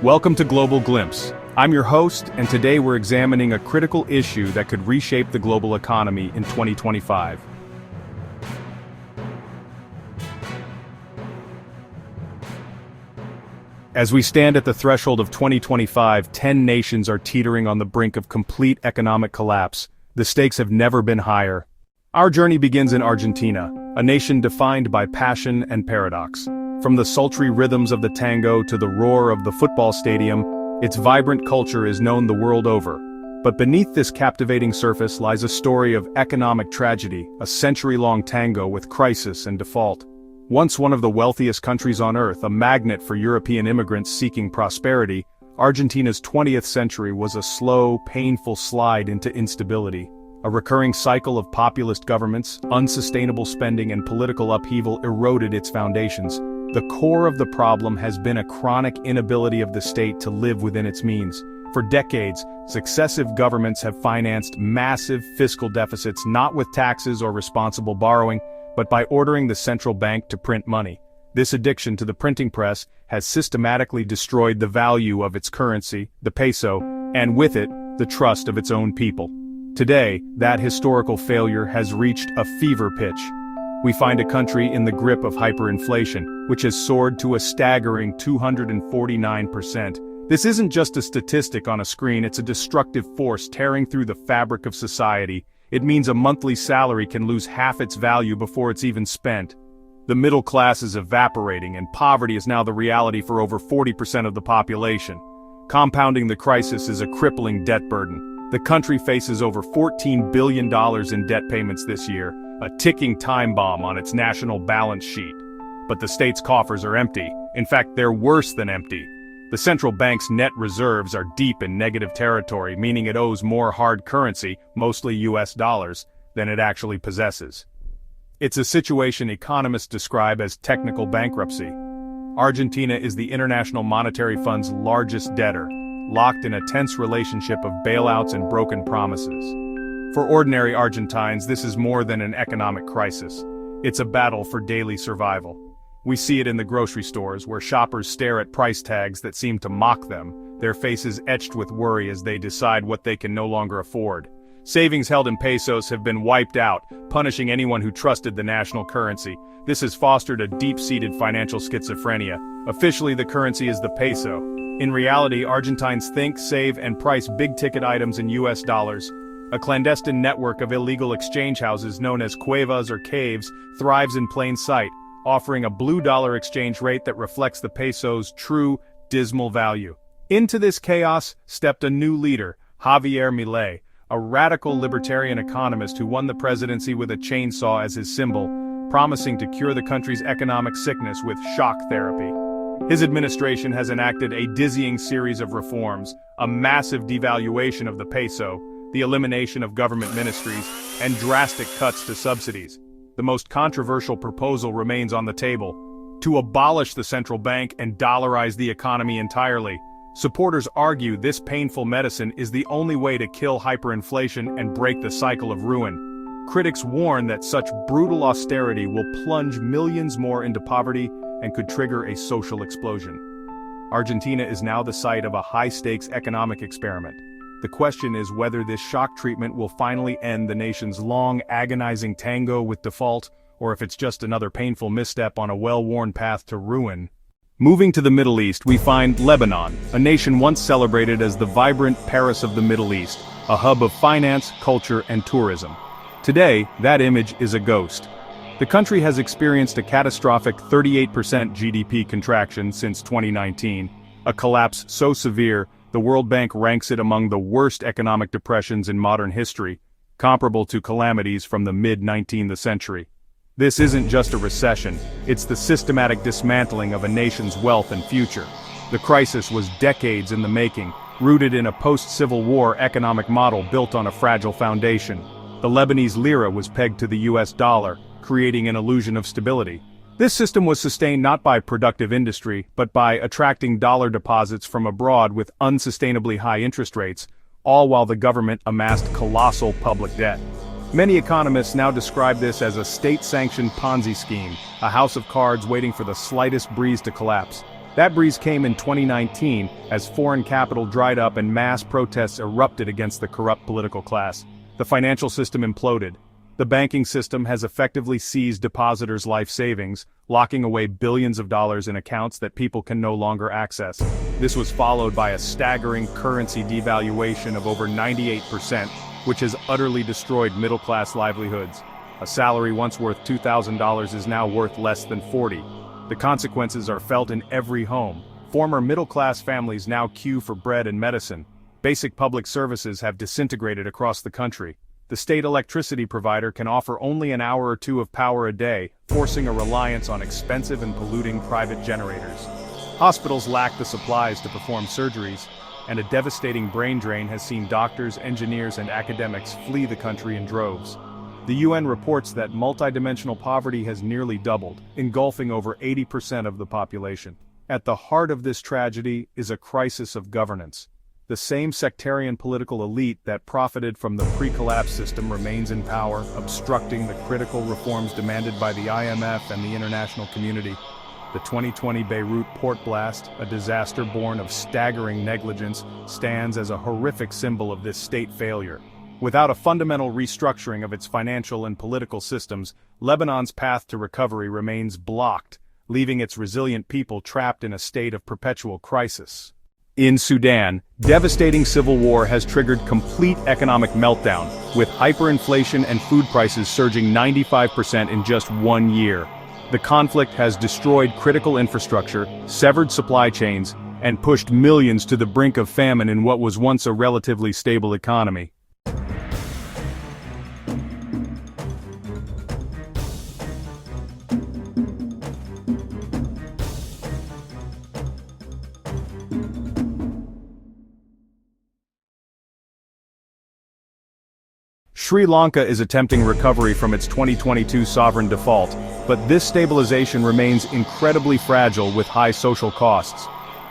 Welcome to Global Glimpse. I'm your host, and today we're examining a critical issue that could reshape the global economy in 2025. As we stand at the threshold of 2025, 10 nations are teetering on the brink of complete economic collapse. The stakes have never been higher. Our journey begins in Argentina, a nation defined by passion and paradox. From the sultry rhythms of the tango to the roar of the football stadium, its vibrant culture is known the world over. But beneath this captivating surface lies a story of economic tragedy, a century-long tango with crisis and default. Once one of the wealthiest countries on earth, a magnet for European immigrants seeking prosperity, Argentina's 20th century was a slow, painful slide into instability. A recurring cycle of populist governments, unsustainable spending and political upheaval eroded its foundations. The core of the problem has been a chronic inability of the state to live within its means. For decades, successive governments have financed massive fiscal deficits not with taxes or responsible borrowing, but by ordering the central bank to print money. This addiction to the printing press has systematically destroyed the value of its currency, the peso, and with it, the trust of its own people. Today, that historical failure has reached a fever pitch. We find a country in the grip of hyperinflation, which has soared to a staggering 249%. This isn't just a statistic on a screen, it's a destructive force tearing through the fabric of society. It means a monthly salary can lose half its value before it's even spent. The middle class is evaporating, and poverty is now the reality for over 40% of the population. Compounding the crisis is a crippling debt burden. The country faces over $14 billion in debt payments this year, a ticking time bomb on its national balance sheet. But the state's coffers are empty. In fact, they're worse than empty. The central bank's net reserves are deep in negative territory, meaning it owes more hard currency, mostly US dollars, than it actually possesses. It's a situation economists describe as technical bankruptcy. Argentina is the International Monetary Fund's largest debtor, locked in a tense relationship of bailouts and broken promises. For ordinary Argentines, this is more than an economic crisis. It's a battle for daily survival. We see it in the grocery stores, where shoppers stare at price tags that seem to mock them, their faces etched with worry as they decide what they can no longer afford. Savings held in pesos have been wiped out, punishing anyone who trusted the national currency. This has fostered a deep-seated financial schizophrenia. Officially, the currency is the peso. In reality, Argentines think, save, and price big-ticket items in US dollars. A clandestine network of illegal exchange houses known as cuevas or caves thrives in plain sight, offering a blue dollar exchange rate that reflects the peso's true, dismal value. Into this chaos stepped a new leader, Javier Milei, a radical libertarian economist who won the presidency with a chainsaw as his symbol, promising to cure the country's economic sickness with shock therapy. His administration has enacted a dizzying series of reforms, a massive devaluation of the peso, the elimination of government ministries, and drastic cuts to subsidies. The most controversial proposal remains on the table: to abolish the central bank and dollarize the economy entirely. Supporters argue this painful medicine is the only way to kill hyperinflation and break the cycle of ruin. Critics warn that such brutal austerity will plunge millions more into poverty and could trigger a social explosion. Argentina is now the site of a high-stakes economic experiment. The question is whether this shock treatment will finally end the nation's long, agonizing tango with default, or if it's just another painful misstep on a well-worn path to ruin. Moving to the Middle East, we find Lebanon, a nation once celebrated as the vibrant Paris of the Middle East, a hub of finance, culture, and tourism. Today, that image is a ghost. The country has experienced a catastrophic 38% GDP contraction since 2019, a collapse so severe the World Bank ranks it among the worst economic depressions in modern history, comparable to calamities from the mid-19th century. This isn't just a recession, it's the systematic dismantling of a nation's wealth and future. The crisis was decades in the making, rooted in a post-Civil War economic model built on a fragile foundation. The Lebanese lira was pegged to the US dollar, creating an illusion of stability. This system was sustained not by productive industry, but by attracting dollar deposits from abroad with unsustainably high interest rates, all while the government amassed colossal public debt. Many economists now describe this as a state-sanctioned Ponzi scheme, a house of cards waiting for the slightest breeze to collapse. That breeze came in 2019 as foreign capital dried up and mass protests erupted against the corrupt political class. The financial system imploded. The banking system has effectively seized depositors' life savings, locking away billions of dollars in accounts that people can no longer access. This was followed by a staggering currency devaluation of over 98%, which has utterly destroyed middle-class livelihoods. A salary once worth $2,000 is now worth less than $40. The consequences are felt in every home. Former middle-class families now queue for bread and medicine. Basic public services have disintegrated across the country. The state electricity provider can offer only an hour or two of power a day, forcing a reliance on expensive and polluting private generators. Hospitals lack the supplies to perform surgeries, and a devastating brain drain has seen doctors, engineers, and academics flee the country in droves. The UN reports that multidimensional poverty has nearly doubled, engulfing over 80% of the population. At the heart of this tragedy is a crisis of governance. The same sectarian political elite that profited from the pre-collapse system remains in power, obstructing the critical reforms demanded by the IMF and the international community. The 2020 Beirut port blast, a disaster born of staggering negligence, stands as a horrific symbol of this state failure. Without a fundamental restructuring of its financial and political systems, Lebanon's path to recovery remains blocked, leaving its resilient people trapped in a state of perpetual crisis. In Sudan, devastating civil war has triggered complete economic meltdown, with hyperinflation and food prices surging 95% in just 1 year. The conflict has destroyed critical infrastructure, severed supply chains, and pushed millions to the brink of famine in what was once a relatively stable economy. Sri Lanka is attempting recovery from its 2022 sovereign default, but this stabilization remains incredibly fragile with high social costs.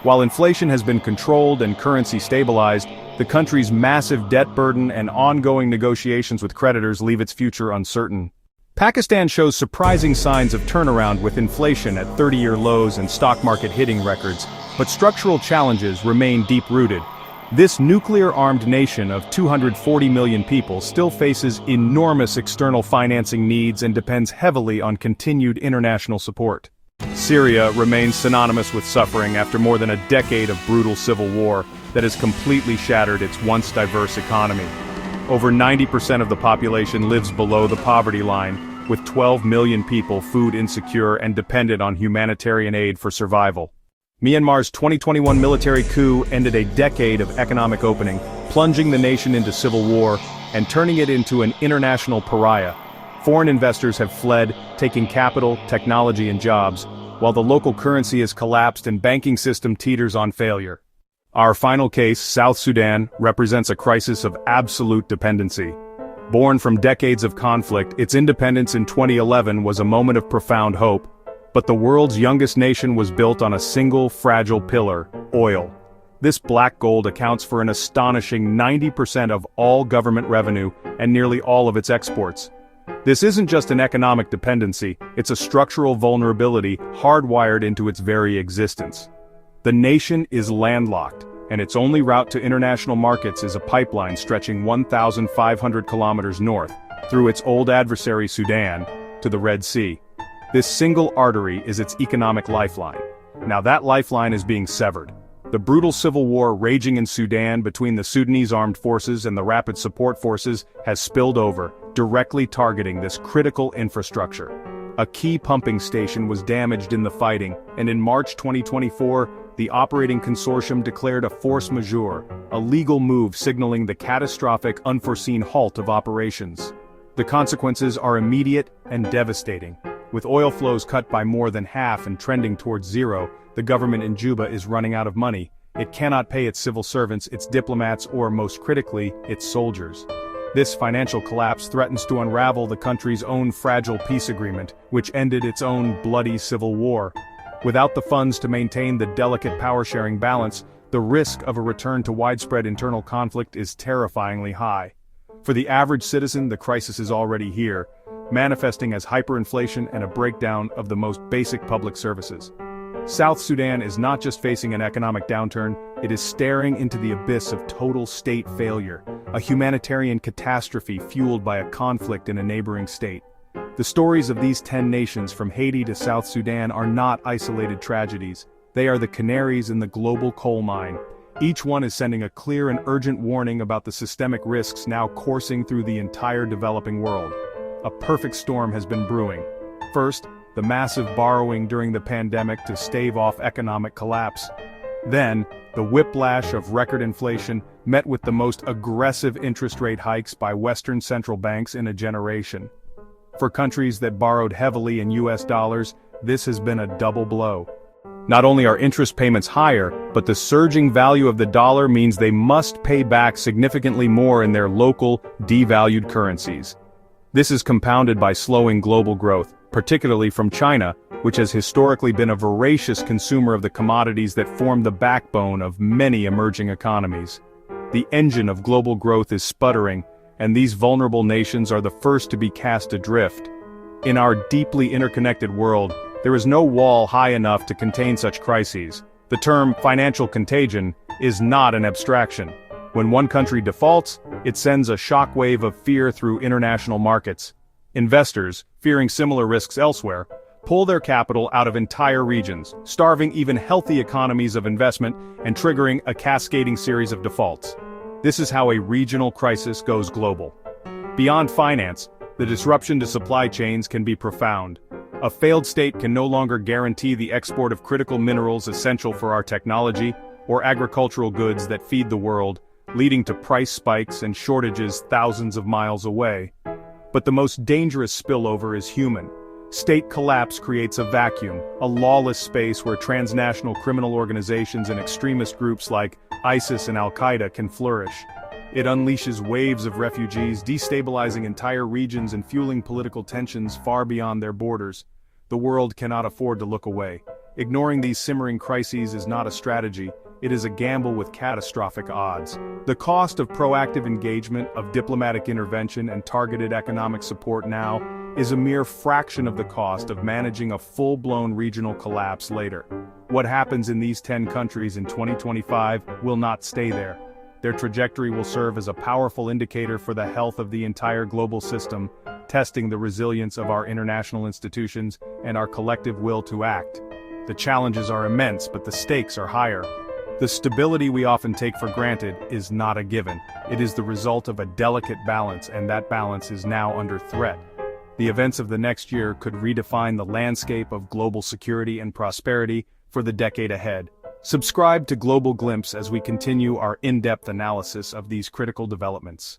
While inflation has been controlled and currency stabilized, the country's massive debt burden and ongoing negotiations with creditors leave its future uncertain. Pakistan shows surprising signs of turnaround with inflation at 30-year lows and stock market hitting records, but structural challenges remain deep-rooted. This nuclear-armed nation of 240 million people still faces enormous external financing needs and depends heavily on continued international support. Syria remains synonymous with suffering after more than a decade of brutal civil war that has completely shattered its once diverse economy. Over 90% of the population lives below the poverty line, with 12 million people food insecure and dependent on humanitarian aid for survival. Myanmar's 2021 military coup ended a decade of economic opening, plunging the nation into civil war and turning it into an international pariah. Foreign investors have fled, taking capital, technology, and jobs, while the local currency has collapsed and banking system teeters on failure. Our final case, South Sudan, represents a crisis of absolute dependency. Born from decades of conflict, its independence in 2011 was a moment of profound hope. But the world's youngest nation was built on a single fragile pillar: oil. This black gold accounts for an astonishing 90% of all government revenue and nearly all of its exports. This isn't just an economic dependency, it's a structural vulnerability hardwired into its very existence. The nation is landlocked, and its only route to international markets is a pipeline stretching 1,500 kilometers north, through its old adversary Sudan, to the Red Sea. This single artery is its economic lifeline. Now that lifeline is being severed. The brutal civil war raging in Sudan between the Sudanese armed forces and the Rapid Support Forces has spilled over, directly targeting this critical infrastructure. A key pumping station was damaged in the fighting, and in March 2024, the operating consortium declared a force majeure, a legal move signaling the catastrophic, unforeseen halt of operations. The consequences are immediate and devastating. With oil flows cut by more than half and trending towards zero, the government in Juba is running out of money. It cannot pay its civil servants, its diplomats, or most critically, its soldiers. This financial collapse threatens to unravel the country's own fragile peace agreement, which ended its own bloody civil war. Without the funds to maintain the delicate power-sharing balance, the risk of a return to widespread internal conflict is terrifyingly high. For the average citizen, the crisis is already here, manifesting as hyperinflation and a breakdown of the most basic public services. South Sudan is not just facing an economic downturn, it is staring into the abyss of total state failure, a humanitarian catastrophe fueled by a conflict in a neighboring state. The stories of these 10 nations from Haiti to South Sudan are not isolated tragedies. They are the canaries in the global coal mine. Each one is sending a clear and urgent warning about the systemic risks now coursing through the entire developing world. A perfect storm has been brewing. First, the massive borrowing during the pandemic to stave off economic collapse. Then, the whiplash of record inflation met with the most aggressive interest rate hikes by Western central banks in a generation. For countries that borrowed heavily in US dollars, this has been a double blow. Not only are interest payments higher, but the surging value of the dollar means they must pay back significantly more in their local, devalued currencies. This is compounded by slowing global growth, particularly from China, which has historically been a voracious consumer of the commodities that form the backbone of many emerging economies. The engine of global growth is sputtering, and these vulnerable nations are the first to be cast adrift. In our deeply interconnected world, there is no wall high enough to contain such crises. The term financial contagion is not an abstraction. When one country defaults, it sends a shockwave of fear through international markets. Investors, fearing similar risks elsewhere, pull their capital out of entire regions, starving even healthy economies of investment and triggering a cascading series of defaults. This is how a regional crisis goes global. Beyond finance, the disruption to supply chains can be profound. A failed state can no longer guarantee the export of critical minerals essential for our technology, or agricultural goods that feed the world, leading to price spikes and shortages thousands of miles away. But the most dangerous spillover is human. State collapse creates a vacuum, a lawless space where transnational criminal organizations and extremist groups like ISIS and Al-Qaeda can flourish. It unleashes waves of refugees, destabilizing entire regions and fueling political tensions far beyond their borders. The world cannot afford to look away. Ignoring these simmering crises is not a strategy, it is a gamble with catastrophic odds. The cost of proactive engagement, of diplomatic intervention and targeted economic support now is a mere fraction of the cost of managing a full-blown regional collapse later. What happens in these 10 countries in 2025 will not stay there. Their trajectory will serve as a powerful indicator for the health of the entire global system, testing the resilience of our international institutions and our collective will to act. The challenges are immense, but the stakes are higher. The stability we often take for granted is not a given. It is the result of a delicate balance, and that balance is now under threat. The events of the next year could redefine the landscape of global security and prosperity for the decade ahead. Subscribe to Global Glimpse as we continue our in-depth analysis of these critical developments.